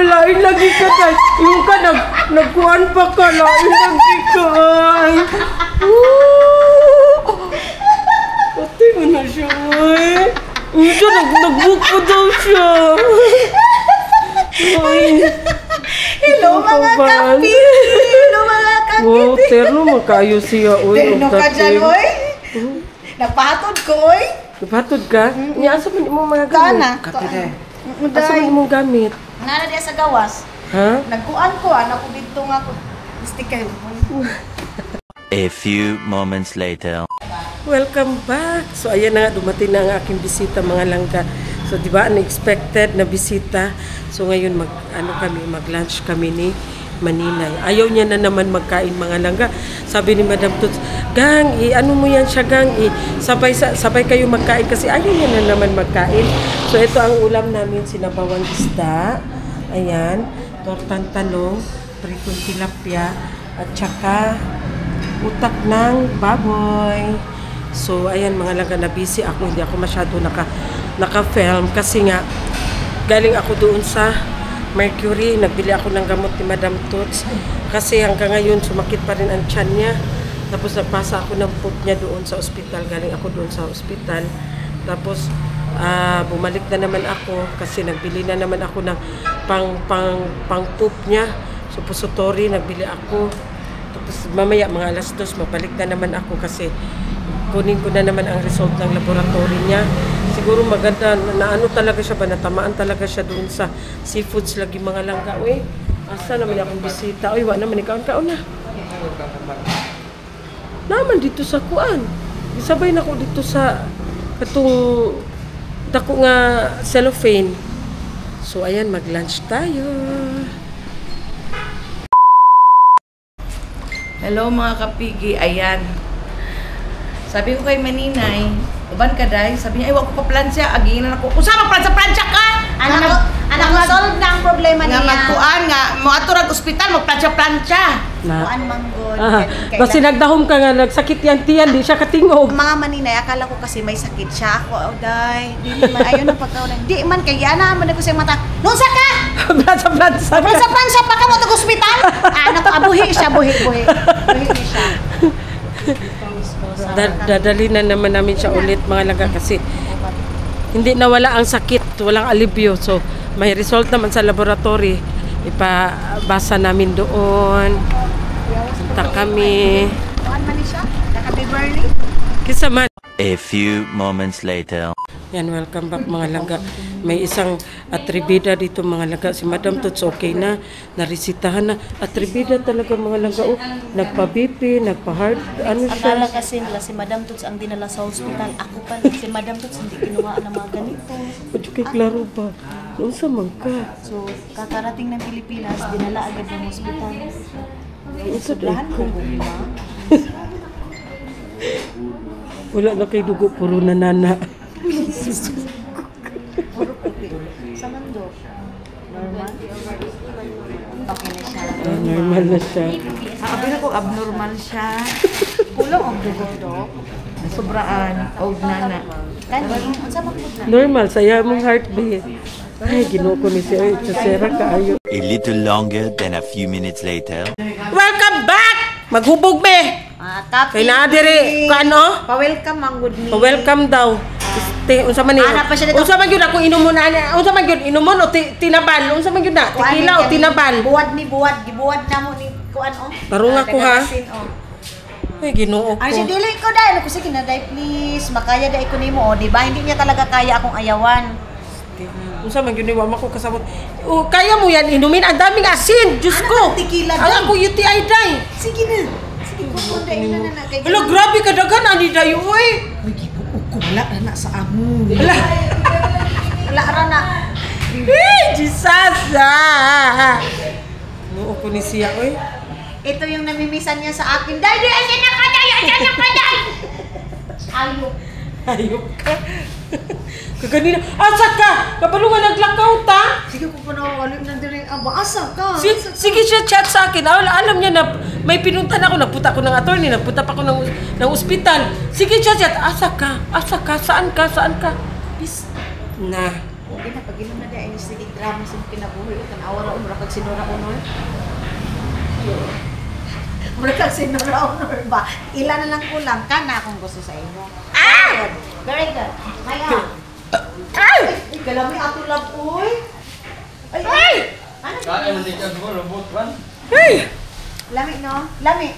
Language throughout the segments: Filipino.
Lain lagi ka tay. Yung ka nagkuhan pa ka. Lain lagi ka ay. Pati mo na siya ay. Ito nag-book pa daw siya. Ay. Hello mga kapi. Hello mga kapi. Wow, terno makayo siya. Terno ka dyan oy. Nagpahatod ko oy. Nagpahatod ka? Asa mo mga gamit? Kana. Asa mo gamit? Nana diya sa gawas. Ha? Nagkuan ko, ako dito nga ko. Sticker. A few moments later. Welcome back. So ayan na, dumating na ang aking bisita mga langga. So di ba unexpected na bisita. So ngayon mag-lunch kami ni Maninay. Ayaw niya na naman magkain mga langga. Sabi ni Madam Tuts, Gang, ano mo yan siya Gang, sabay kayo magkain kasi ayaw niya na naman magkain. So ito ang ulam namin, sinabawang isda. Ayan, tortang talong, pritong tilapia, at saka utak ng baboy. So ayan mga langga, na busy ako, hindi ako masyado naka-film kasi nga galing ako doon sa Mercury, nagbili ako ng gamot ni Madam Tuts kasi hanggang ngayon sumakit pa rin ang tiyan niya. Tapos nagpasa ako ng poop niya doon sa ospital, galing ako doon sa ospital. Tapos bumalik na naman ako kasi nagbili na naman ako ng pang poop niya. Suppository, nagbili ako. Tapos mamaya mga alas 2 mabalik na naman ako kasi kunin ko na naman ang result ng laboratory niya. Siguro maganda na ano talaga siya ba, natamaan talaga siya doon sa seafoods lagi mga langga. Uy, asa naman akong bisita. Uy, wala naman ikaw na. Naman dito sa kuan. Isabay na ko dito sa katong dako nga cellophane. So ayan, mag-lunch tayo. Hello mga kapigi, ayan. Sabi ko kay Maninay, uban ka day, sabi niya, ay wag ko pa plansya, aginan ako. Kung saan plansya ka? Anak solve na ang problema niya. Nga magkuan nga, mo ato rag ospital, magplansya. Kuan manggod. Kasi nagdahom ka nga, nagsakit yan tiyan, di siya katingog. Mga Maninay, akala ko kasi may sakit siya. Ako, day, di man, ayaw na pagkaunan. Di man, kaya na, man ako sa mata. Nunsa ka? Plansya pa ka mo itong ospital? Anak ko, buhi siya, buhi siya. Dadali na naman namin siya ulit mga langga kasi hindi nawala ang sakit, walang alibyo. So may result naman sa laboratory, ipabasa namin doon. Punta kami. Kisa man. A few moments later. Yan, welcome back mga langga. May isang atribida dito mga langga. Si Madam Tuts okay na, narisitahan na. Atribida talaga mga langga. Oh, nagpa-BP, nagpa-heart, ano siya. Akala kasi nila si Madam Tuts ang dinala sa hospital. Ako pa si Madam Tuts hindi kinuha ng mga ganito. Medyo kay klaro ba? Noon sa ka. So, kakarating ng Pilipinas, dinala agad ng hospital. Sobrahan ko guma. Wala na kay dugo, puro nanana. Puro puti. Sa mando. Normal. Okay na siya. Normal na siya. Sabi na ko, abnormal siya. Pulong ang dugo do. Sobraan. O nana. Normal, saya mong heartbeat. Ay, ginoo ko ni siya. Sera kaayo. A little longer than a few minutes later. Welcome back! Maghubog be! Kay naadiri, kano? Pa-welcome ang good news. Pa-welcome daw. Unsa man ni? Unsa man gyud ako inumon ana? Unsa man gyud inumon o tinaban? Unsa man gyud na? Tequila o tinaban? Gibuwad na mo ni kuan o. Tarong ako ha. Ay, ginoo ko. Ay, si dili ko dai, sige na dai please. Makaya dai ko nimo o, di ba? Hindi niya talaga kaya akong ayawan. Unsa man gyud ni wa ko kasabot. O kaya mo yan inumin, ang daming asin. Diyos ko. Tequila Ang ako UTI dai. Sige na. Sige ko dai na kay. Hala, grabe ka dagan ani dayo oy. Uy, gibuok ko wala na sa amo. Hala. Wala ra na. Jesus! Noo ko ni siya, oy. Ito yung namimisan niya sa akin. Dai, ayan na ka, dai! Ayok. Ayok ka. Kaganina, asa ka? Kabalo nga naglakaw ta? Sige ko pa nawawalim na din. Asa ka? Sige siya chat sa akin. Alam niya na may pinuntan ako. Nagpunta ako ng attorney. Nagpunta pa ako ng ospital. Sige siya chat. Asa ka? Asa ka? Saan ka? Saan ka? Bis. Na. Okay na, pag inom na dahil sige drama sa kinabuhi. Tanawa na umra kag sinura honor. Umra kag sinura honor ba? Ilan na lang kulang ka na kung gusto sa imo. Ah! Very good. Maya. Ay! Galami ato love, uy. Ay! Ano? Kaya mo di ka mo robot man. Hey! Lami, no? Lami.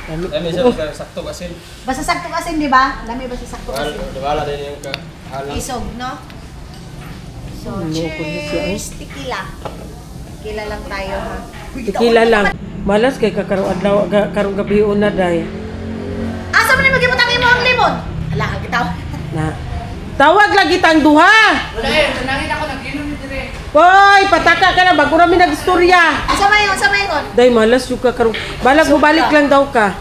Lami sa sakto kasi. Basta sakto asin, di ba? Lami basta sakto Wala asin. wala din yung ka. Halang. Isog, no? So, Ano ko na siya, cheers! Tequila. Tequila lang tayo, ha? Tequila lang. Malas kay kakarong adlaw karong gabi una day. Asa mo na magimot ang imo ang limon? Ala, kita. Na. Tawag lagi tang duha. Dai, tanangin ako naginom ni dire. Hoy, pataka ka na bago rami nagstorya. Asa mayon? Day malas yung kakarong. Balag mo balik lang daw ka.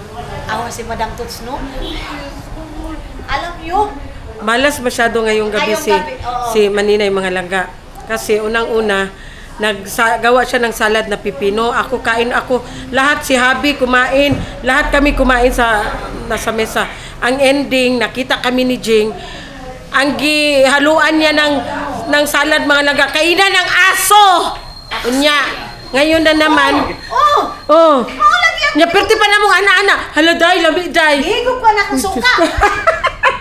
Awa si Madam Toots, no? Alam niyo, Malas masyado ngayong gabi Ngayong gabi, oo. si Maninay mga langga. Kasi unang-una, gawa siya ng salad na pipino. Ako kain ako. Lahat si Habi kumain. Lahat kami kumain nasa mesa. Ang ending, nakita kami ni Jing. Ang gihaluan niya ng salad mga langga. Kainan ng aso! Unya. Ngayon na naman. Oh! Nya perti pa namong ana-ana. Hala day, labi day. higop ka na kung suka.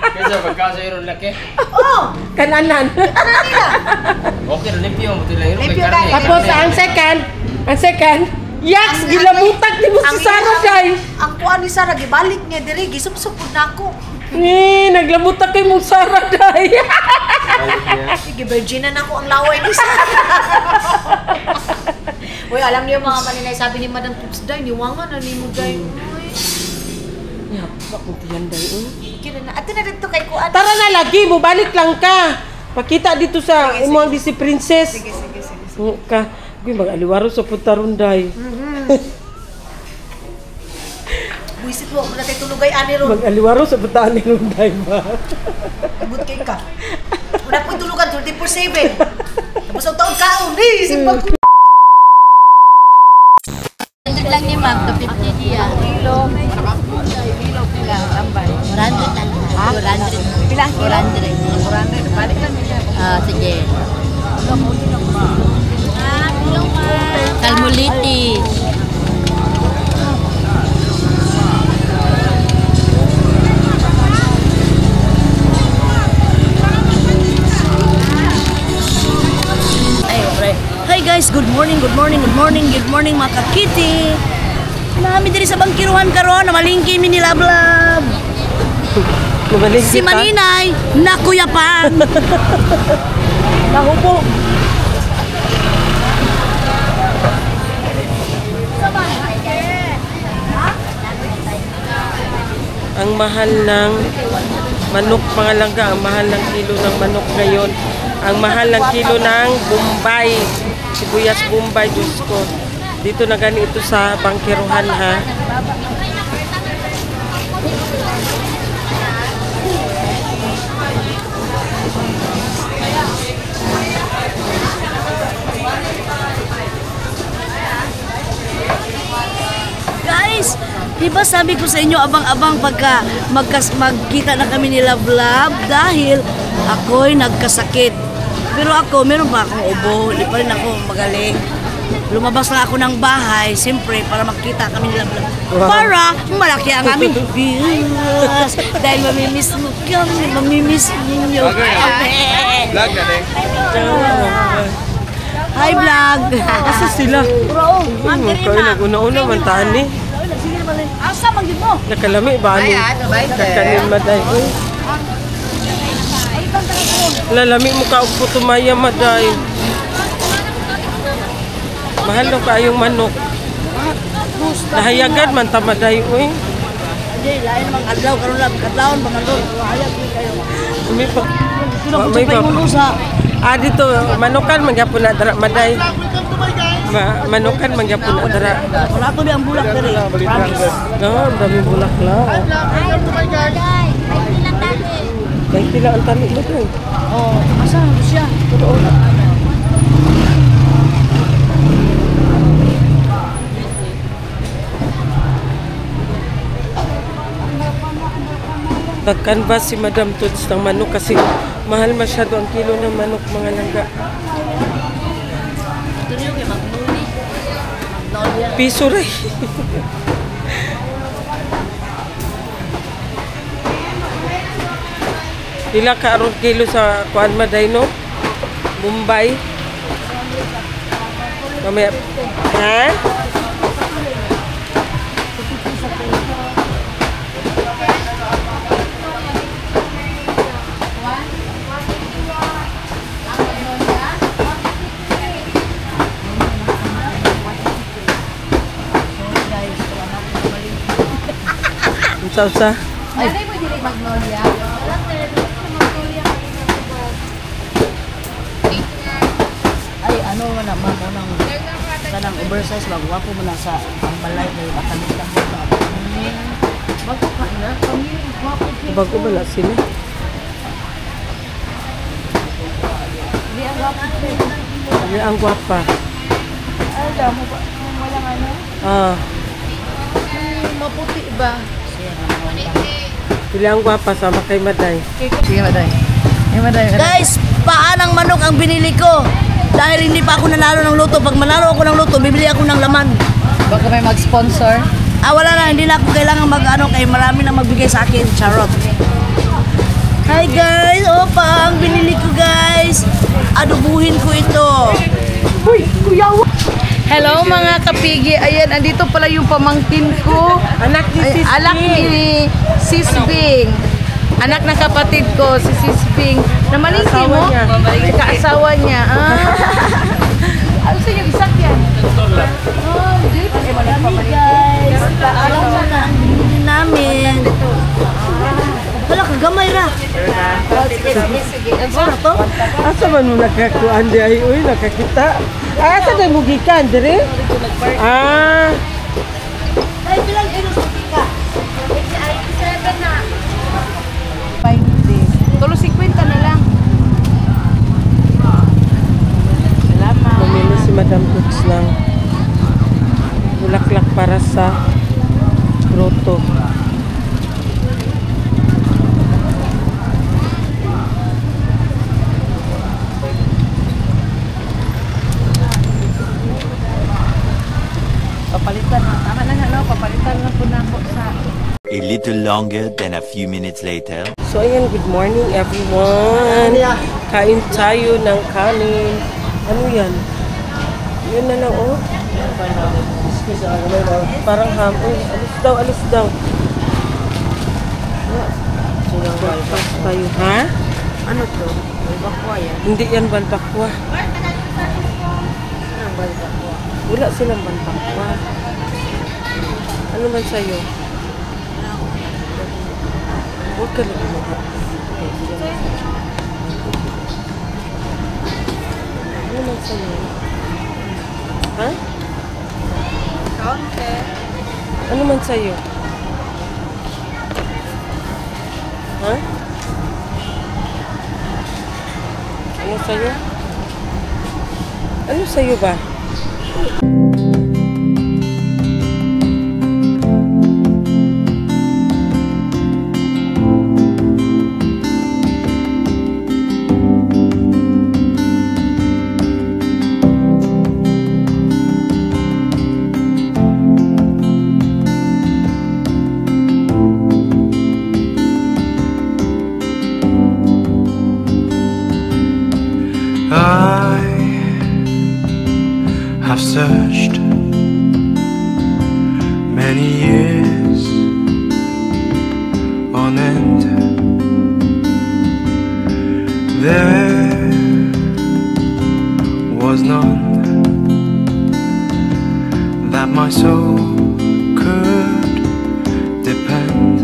Kaya pagka sa iron laki. Oh! Kananan. Ano nila? Okay, limpyo mo lang iron Limpyo kay karne. tayo. Tapos ang second, yaks, gilabutak ni mo si Sarah day. Ang kuan ni Sarah, gibalik niya diri, gisupsupod na ako. Naglabutak kay mo Sarah day. Sige, virgin na ako ang laway ni Sarah. Uy, alam niyo mga maninay, sabi ni Madam Toots, day, niwangan na ni mo, day. Uy. Ya, bakit yan day? Kira na. Ato na dito kay kuan. Tara na lagi, balik lang ka. Pakita dito sa imuang di si Princess. Sige. Ka, mag-aliwaro sa puntaron day. Buisit mo, muna tayo tulugay ani ron. Mag-aliwaro sa puntaran ni Runday ba? Abot kay ka. Muna po tulugan 24/7. Tapos ang taon kaon, simpag ko. Lang ni Ma'am, 250 diya. Kilo. Kilo tambay. 400 lang. Ha? 400. Pila? 400. 400. Balik lang niya. Sige. Salmuliti. Hi guys, good morning mga kakiti. Nami diri sa bangkiruhan karon, namalingki mi ni Lablab. Si Maninay, nakuyapan. Nahupo. Ang mahal ng manok mga langga, ang mahal ng kilo ng manok ngayon. Ang mahal ng kilo ng Bombay, sibuyas Bombay, Diyos ko. Dito na ganito sa bangkiruhan ha. Guys, di ba sabi ko sa inyo abang-abang pagka magkita na kami ni Lablab dahil ako'y nagkasakit. Pero ako, meron pa akong ubo, di pa rin ako magaling. Lumabas na ako ng bahay, siyempre, para makita kami nila. Para malaki ang aming views. Dahil mamimiss mo kami, mamimiss ninyo. Vlog na din. Hi, vlog! Kasi sila. Bro, Kaya nag-una-una man tani. asa magid mo? Nakalami ba ano? Kakanin maday. Lalami mo ka og putumaya maday. Mahal no kayong manok. Nahayagan man ta maday oy. Hindi, lain mang adlaw karon lang kadlawon ba man ron. Hayag ni kayo. May pa. May pa. Dito manukan man gyapon na dara maday. Manukan man gyapon na dara. Wala ko di ang bulak diri. Promise. No, dami bulak lang. Ay, lang ang tali mo doon. Oh, asan siya? Nag-canvas si Madam Toots ng manok kasi mahal masyado ang kilo ng manok, mga langga. Ito rin yung Magnolia. Piso rin. Pila ka aron kilo sa kuan maday no? Mumbai. Mamaya. Ha? Unsa? Ay, mo dili Magnolia. Ay, ano mo na mo nang kanang oversize magwapo mo na sa ang balay kay makamit mo ba. Bago ka na kami gwapo. Bago ba na sila? Di ang gwapo. Hindi ang gwapa. Ay, damo ba wala ano? Ah, Maputi ba? pila ang gwapa sama kay Maday. Sige, Maday. Guys, paan ng manok ang binili ko. Dahil hindi pa ako nanalo ng luto. Pag manalo ako ng luto, bibili ako ng laman. Baka may mag-sponsor. Wala na. Hindi na ako kailangan mag-ano kay marami na magbigay sa akin. Charot. Hi guys. Opa, ang binili ko guys. Adubuhin ko ito. Hello mga kapigi. Ayan, andito pala yung pamangkin ko. Anak ni Ay, Sis anak Bing. ni Sis Bing. Anak ng kapatid ko, si Sis Bing. Namalingki Asawa mo? niya. Kaasawa niya. Ano sa yung isak yan? Oh, jeep. Guys, alam mo na ang binili namin. Wala, kagamay na. Ano to? Asa man mo nakakuan di ay uy nakakita. Ay asa day mo gikan dire? Ah, Ay, bilang kilo sa tika. Tulo 50 na lang. Salamat. mamili si Madam Toots ng bulaklak para sa grotto. Papalitan na. Tama na nga, no? Papalitan na po na ako sa... A little longer than a few minutes later. So ayan, good morning everyone. Kain tayo ng kanin. Ano yan? Yun na lang oh. Parang ham. Uy, alis daw, alis daw. Breakfast tayo. Ha? Ano to? May bakwa yan. Hindi yan balbakwa. Wala silang balbakwa. Ano man sa'yo? Huwag ka lang umahat. Ano man sa'yo? Ha? Ano man sa'yo? Ha? Ano sa'yo? Ano sa'yo ba? I've searched many years on end. There was none that my soul could depend.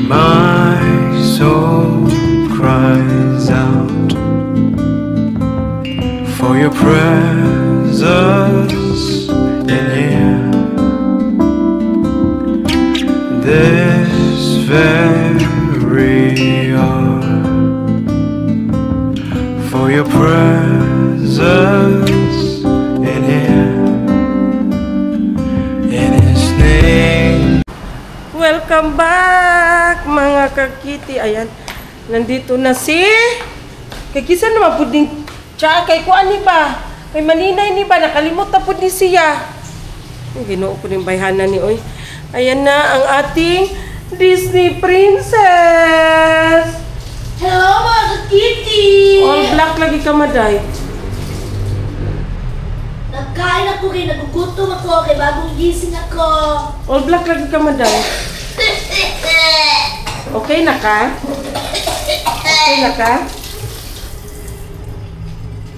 My soul cries out for your presence in here this very Maria, for your presence in here. In His name. Welcome back mga kakiti. Ayan, nandito na si kay naman po din tsaka kay kuan ni ba? Kay Maninay ni ba? Nakalimot na po ni siya. Ginoo ko ng bayhanan ni oy. Ayan na ang ating Disney Princess. Hello mga kitty! All black lagi ka, Maday. Nagkain ako kay nagugutom ako kay bagong gising ako. All black lagi ka, Maday. Okay na ka? Okay na ka?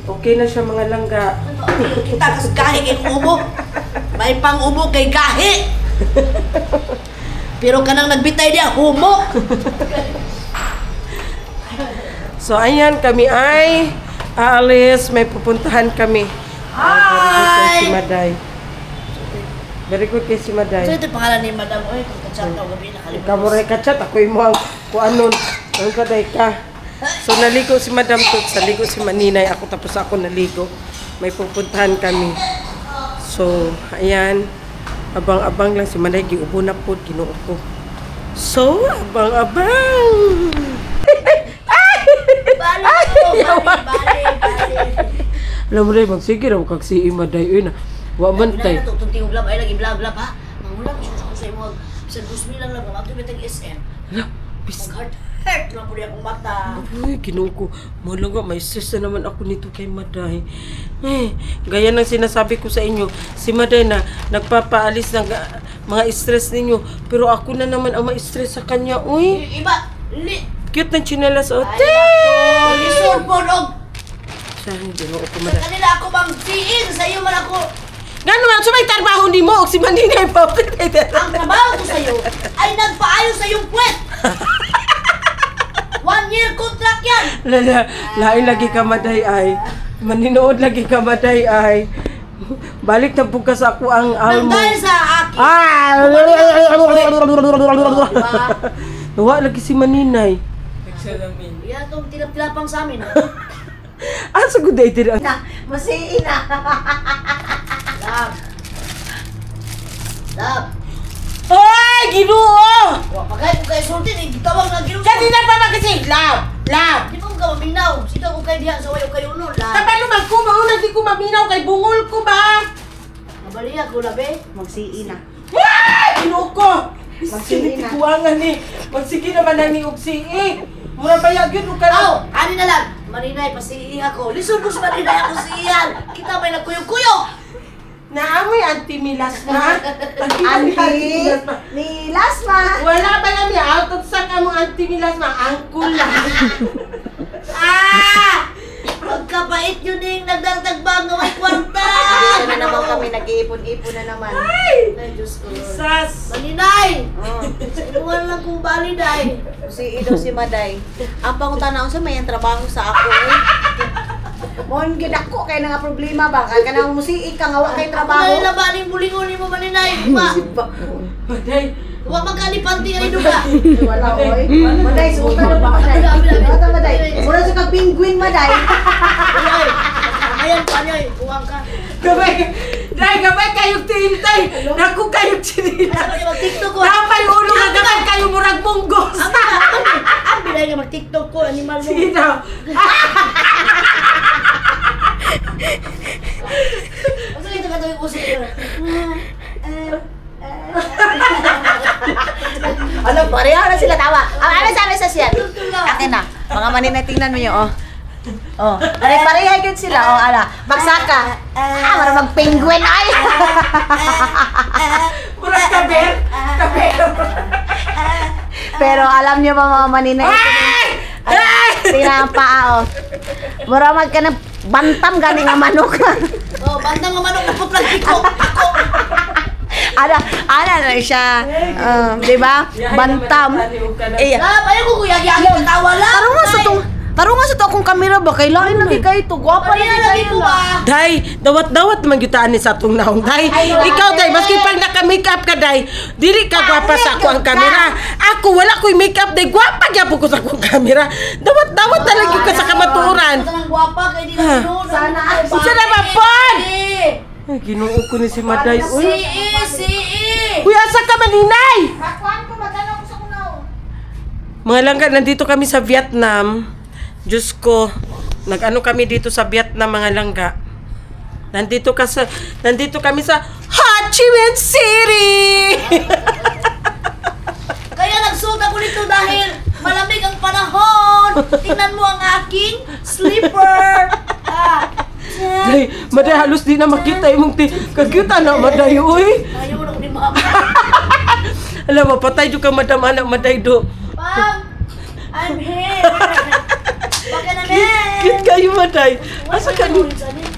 Okay na siya mga langga. Kita kasi gahi kay ubo. May pang ubo kay gahi. Pero kanang nagbitay niya, humok. So ayan, kami ay aalis. May pupuntahan kami. Hi! Si Maday. Very good kay si Maday. So ito yung pangalan ni Madam. Oy, kung kachat na gabi nakalimutan. Ikaw mo rin kachat. Ako yung mga kung anon. Ang kaday ka. So naligo si Madam Tut. Naligo si Maninay. Ako tapos ako naligo. May pupuntahan kami. So, ayan. Abang-abang lang si Maday. Giubo na po. Ginuo ko. So, abang-abang. Bali. Alam mo rin, magsige raw kag si Maday. Uy na. Wa man tay. Tutong tingog lab ay lagi bla-bla pa. Mangulang ko sa imo. Sa 2,000 lang lang ako bitag SM. Heart na po niya akong mata. Uy, ginuo ko. Malaga, may stress na naman ako nito kay Maday. Gaya ng sinasabi ko sa inyo, si Maday na nagpapaalis ng mga stress ninyo. Pero ako na naman ang ma-stress sa kanya. Uy, Iba, cute ng chinelas. O, lisod po dog. siya, ginuo ko Sa Maday. kanila ako bang siin, sa iyo man ako. Gano'n man, sumay trabaho ni mo. Si Maninay pa. Ang trabaho ko sa iyo ay nagpaayos sa iyong puwet. 1 year contract yan. Lain lagi ka, Maday ay. Maninood lagi ka, Maday ay. Balik na po ka sa ako ang almo. Dahil sa akin. Nawa lagi si Maninay. Yan itong tilap-tilapang sa amin. Ah, sa good day din. Masiin na. Love. Love. Ay, Ginoo! Wa pagay ko kay sulti ni gitawag na Ginoo. Kanina pa makasi, love, love. Di mo ka maminaw. Sita ko kay diha sa wayo kayo no. Love. Paano man ko, mauna di ko maminaw kay bungol ko ba? Mabaliya ko na be. Magsiin na. Ay, Ginoo ko! Magsige na. Kuwangan ni. Magsige naman na ni Ugsi eh. Mura ba yagyon o ka Aw, ani na lang. Maninay pasiihi ako. Lisod ko sa Maninay ako siyan. Kita may nagkuyog-kuyog. Naamoy Auntie Milas na. Auntie Milas ma. Wala ba namin out of sa kamong Auntie Milas ma? Angkul lang. Pagkabait yun yung nagdagdag bago may kwarta. Dito na naman kami nag-iipon-ipon na naman. Ay, Diyos ko. Sas. Maninay! Inuwan lang kung baliday. Si Ido si Maday. Ang pangutana ko sa may trabaho sa ako eh. Mon gid ako kay nga problema ba kay kanang musiik ka nga wa kay trabaho. Ako na labanin bulingon mo Maninay. Diba? Maday. Huwag magkalipanti ay duga. Wala oy. Maday suutan na ba Maday? Wala Maday. Mura sa kag penguin Maday. Ayan, panyoy. Huwag ka. Gabay kayong tintay. Naku kayong chinila. Ano yung mag-tiktok ko? Napay ulo nga gabay kayong murag munggos. Ang bilay nga mag-tiktok ko. Animal mo. Sino? Ang sakit na yung usik ko. Ano pareho na sila tawa. Ano sabi sa siya? Akin na. Mga Maninay tingnan mo yun oh. Oh, pare-pareha yun sila. Oh, ala. Magsaka. Mara mag-penguin ay. Murag kaber. Kaber. Pero alam niyo ba mga Maninay? Tira ang paa oh. Mura mag ka ng bantam gani nga manok. Oh, bandang nga manok na puplagtiko. Ako. Ana na siya. Di ba? Bantam. Eh, Ayaw ko kuyag-yagi. Tawa lang. Taro nga sa to akong kamera ba? Kailangan lagi kayo to. Gwapa Pari lagi na lagi kayo ko na. ba? Day, dawat-dawat man yutaan ni sa atong naong. Day, ikaw day, maski pag naka-makeup ka day, dili ka gwapa sa ako ang kamera. ako, wala ko'y makeup. Day, gwapa gyapon ko sa akong camera. Dawat talaga ka sa kamatuoran. Ang gwapa kay di na sana ay Sana ba, Pon? Ay, ginuo ko ni si Maday. Uy, uy, asa ka maninay? Mga langga, nandito kami sa Vietnam. Diyos ko, nag-ano kami dito sa Vietnam, mga langga. Nandito kami sa Ho Chi Minh City! Kaya nagsuot ako nito dahil malamig ang panahon. Tingnan mo ang aking slipper. Day, Maday, halos di na makita yung kagita na, Maday, uy. Ayaw mo na ko ni Mama. Alam mo, patay doon ka, Madam Anak, Maday, do. Ma'am, I'm here. Baka na Cute kayo, Maday. Asa ka ni?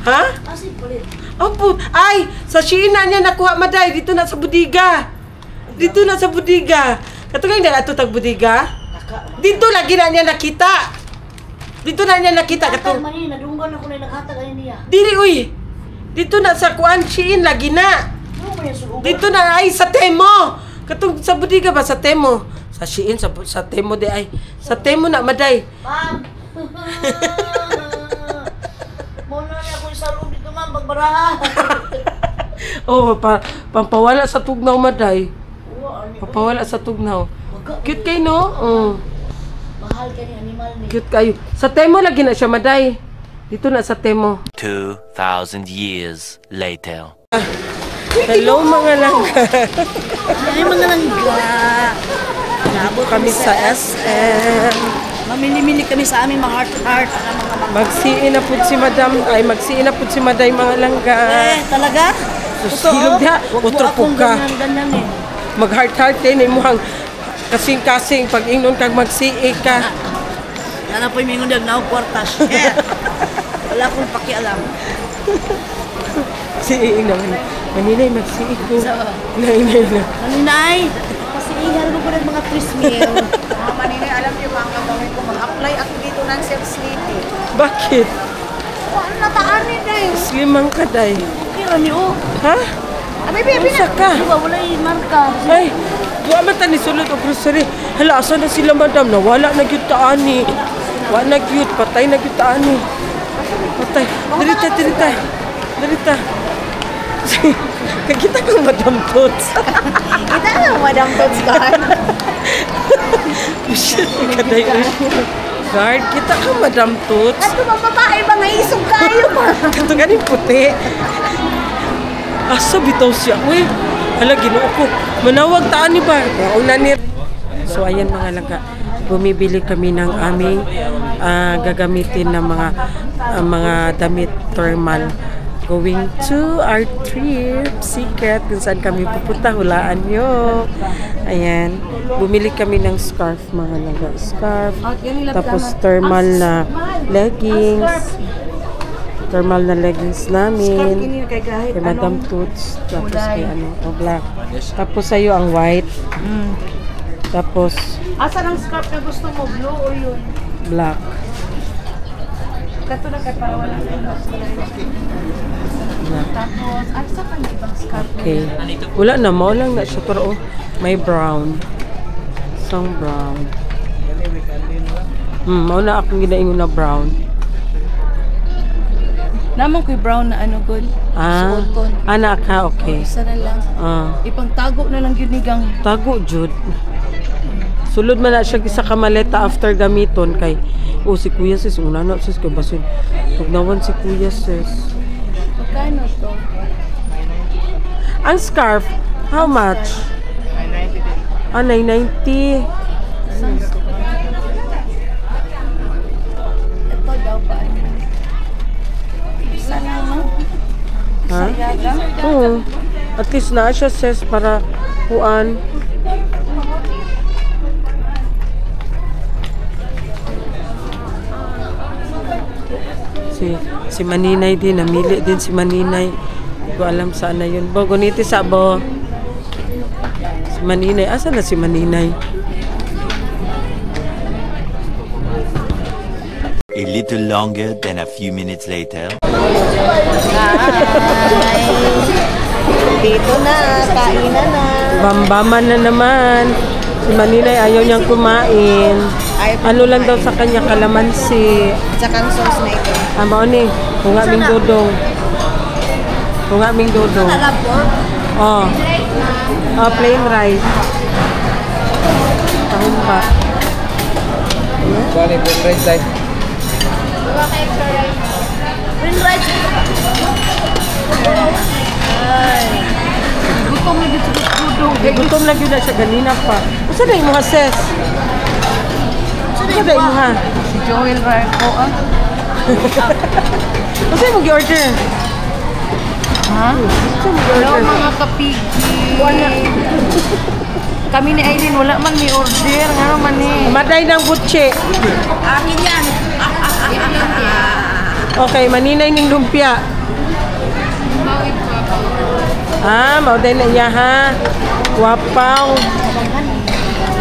Ha? Asin pulit. Opo. Ay, sa Sheena niya nakuha, Maday. Dito na sa budiga. Dito na sa budiga. Katugay na ato tag budiga? Dito lagi na niya nakita. Dito na niya nakita. Katong mani, nadunggan ako na naghatag ay niya. Diri, uy. Dito na sa kuan, Shein, lagi na. Ano mo yung sulugan? Dito na, ay, sa Temo. Katong sa budiga ba, sa Temo. Sa Shein, sa Temo de ay. Sa Temo na, Maday. Ma'am. Muna niya ako sa loob dito, ma'am. Pagbarahan. Oh, pampawala sa tugnaw, Maday. Papawala sa tugnaw. Cute kayo, no? Mahal ka ni animal ni. Cute kayo. Sa Temo lagi na siya, Maday. Dito na sa Temo. 2,000 years later. Hello, mga langga. Ay, mga langga. Nabot kami sa SM. Mamili-mili kami sa aming mga heart-heart. Magsiin na po si Madam. Ay, magsiin na po si Maday, mga langga. Talaga? Silog diha. Utropog ka. Ganyan eh. Mag-heart-heart din. Imuhang kasing-kasing. Pag ingnon kag magsiig ka. Nana po yung mingon dyan na kwartas. Wala akong pakialam. Siing naman. Maninay, magsiig ko. Nainay na. Maninay, kasi ihar mo ko ng mga twist meal. Maninay, alam niyo ba ang gagawin ko? Mag-apply ako dito ng self-sleepy. Bakit? Ano nataanin na yun? Slimang ka, Day. Okay, Rani, oh. Ha? Isa ka. Diba, wala yung marka. Ay, duwa man tani sulod o grocery. Hala, asa na sila, Madam? Nawala na gyud taani. Wa na gyud, patay na gyud taani. Patay. Dirita. Kagita kang Madam Tots. Kita na, Madam Tots Guard. Shit, kaday. Guard, kita kang Madam Tots. Ito bang babae ba nga isog kayo pa? Kato ganing puti. Asa bitaw siya? Uy, hala, ginoo ko. Manawag taan ni ba? Mauna ni. So, ayan mga langga. Bumibili kami ng aming gagamitin na mga damit thermal. Going to our trip. Secret. Kung saan kami pupunta. Hulaan nyo. Ayan. Bumili kami ng scarf, mga langga. Scarf. Tapos thermal na leggings. Thermal na leggings namin. Kay Madam Toots. Tapos kay black. Tapos sa'yo ang white. Tapos Asa ng scarf na gusto mo? Blue o yun? black. Kato na kay para wala na. Black. Tapos, asa ka ng ibang scarf? Okay. Wala na. Maulang na siya. Pero may brown. Isang brown. Mauna akong ginaingon na brown. Naman ko'y brown na ano, good. Anak ka. Okay. Isa na lang. Ipang tago na lang yun ni Gang. Tago, Jude. Sulod man na siya sa kamaleta after gamiton kay si Kuya Sis, una na sis kay basin. Tugnawan si Kuya Sis. Magkano to? Ang scarf, how much? 990. Ito daw ba? Isa na lang. Ha? Oo. At least na siya sis para puan. Si Maninay din, namili din si Maninay. Hindi ko alam saan na yun. Bo, guniti sa bo. Si Maninay. Asa na si Maninay? A little longer than a few minutes later. Dito na, kainan na. Bambaman na naman. Si Maninay ayaw niyang kumain. Ano lang daw sa kanya, kalamansi. Tsaka ang sauce na ito. Mao ni, kung aming dodong. Kung aming dodong. Oh. Oh, plain rice. Tahon pa. Bali, good rice tayo. Green rice. Gutom na dito sa dudong. Gutom na gyud siya ganina pa. Usa na imong ses? Usa na imong ha? Si Joel Rarco, ah. Usa imong gi-order? Ha? Usa imong Hello, gi-order? mga kapigi. Kami ni Aileen, wala man may order. Nga man eh. Maday ng butche. Akin yan. Okay, Maninay ning lumpia. Mauday na iya ha. Wapaw.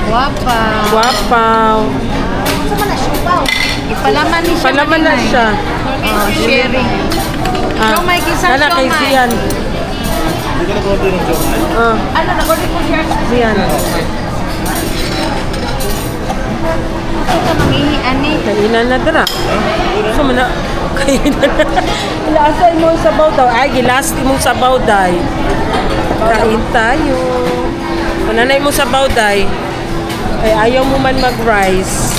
Guwapa. Wapaw. Ipalaman ni siya. Palaman na siya. Sharing. So, may kisang Kala kay siomay. Zian. Ano, nag-order ko siya. Zian. Ito, mangihi, ani. Kainan na dara. So, mana, kainan na. Ilasay mo sa sabaw daw. Ay, gilasti mong sabaw day. Kain tayo. Mananay mo sabaw day. Ay, ayaw mo man mag-rice.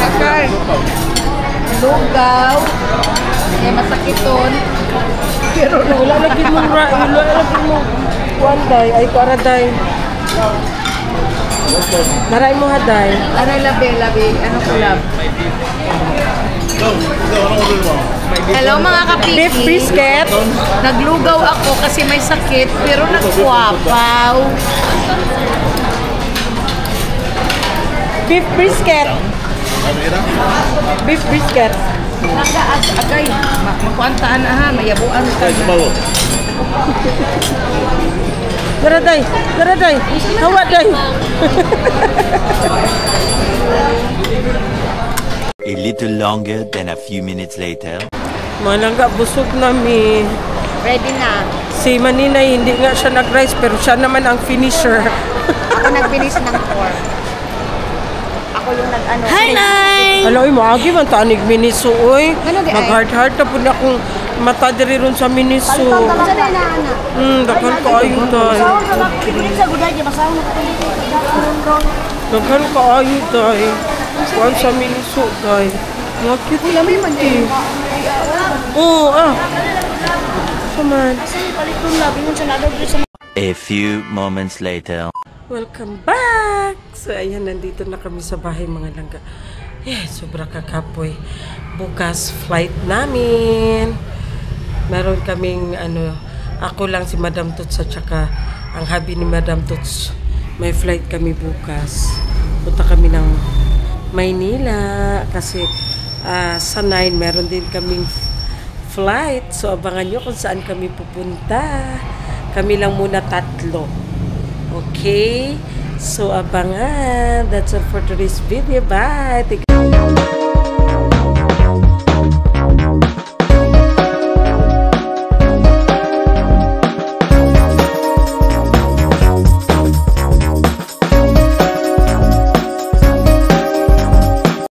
Rakar. Lugaw. Kaya masakiton. Pero wala lagi mong wala lagi mong one day. Ay, para day. Naray mo haday. Ano labi? Ano kulab? Hello mga kapigi. Beef brisket. Naglugaw ako kasi may sakit pero nagwapaw. Beef brisket. Beef brisket. Agay, makuantaan na ha, mayabuan ka na. Daraday. Hawa day. A little longer than a few minutes later. Malangga, busog nami. Ready na. Si Maninay, hindi nga siya nag-rice, pero siya naman ang finisher. Ako nag-finish ng 4. Ako yung nag-ano. Hi, Nay! Alam, maagi man tanig miniso, oy. Ano di ay? Mag-heart-heart na po na akong mata diri ron sa miniso. Saan na inaana? Dakan ka ayo day. Dakan ka ayo day. Kuan sa miniso day. Nga cute naman eh. Oo, Saman. A few moments later. Welcome back! So, ayan, nandito na kami sa bahay, mga langga. Sobra kakapoy. Bukas, flight namin. Meron kaming, ako lang si Madam Tots at saka ang hubby ni Madam Tots. May flight kami bukas. Punta kami ng Maynila kasi sa 9 meron din kaming flight. So, abangan nyo kung saan kami pupunta. Kami lang muna 3. Okay? So, abangan. That's all for today's video. Bye!